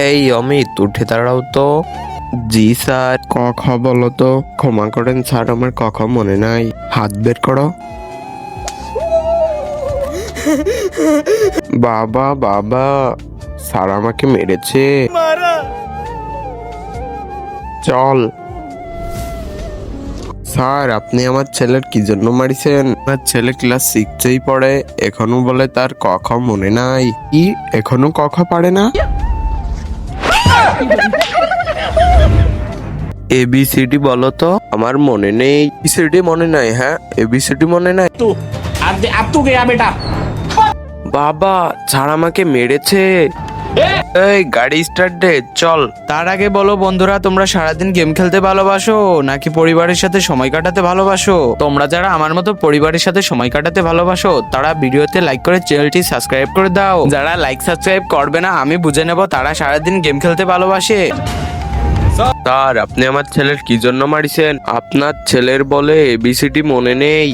এই অমিত, উঠে দাঁড়াও তো। জি স্যার। ক খ বলো তো। ক্ষমা করেন স্যার, আমার ক খ মনে নাই। হাত বের করো। বাবা বাবা, স্যার আমাকে মেরেছে। চল। স্যার, আপনি আমার ছেলের কি জন্য মারিছেন? আমার ছেলে ক্লাস 6-এই পড়ে, এখনো বলে তার ক খ মনে নাই। কি, এখনো ক খ পারে না? এবিসিডি বলো তো। আমার মনে নেই। এবিসিডি মনে নাই? হ্যাঁ, এবিসিডি মনে নাই। अब तू गया बेटा। বাবা, স্যার আমাকে মেরেছে। এই গাড়ি স্টার্ট দে, চল। তার আগে বলো বন্ধুরা, তোমরা সারাদিন গেম খেলতে ভালোবাসো নাকি পরিবারের সাথে সময় কাটাতে ভালোবাসো? তোমরা যারা আমার মতো পরিবারের সাথে সময় কাটাতে ভালোবাসো তারা ভিডিওতে লাইক করে চ্যানেলটি সাবস্ক্রাইব করে দাও। যারা লাইক সাবস্ক্রাইব করবে না আমি বুঝে নেব তারা সারাদিন গেম খেলতে ভালোবাসে। স্যার, আপনি আমার ছেলের কি জন্য মারিছেন? আপনার ছেলের বলে এবিসিডি মনে নেই।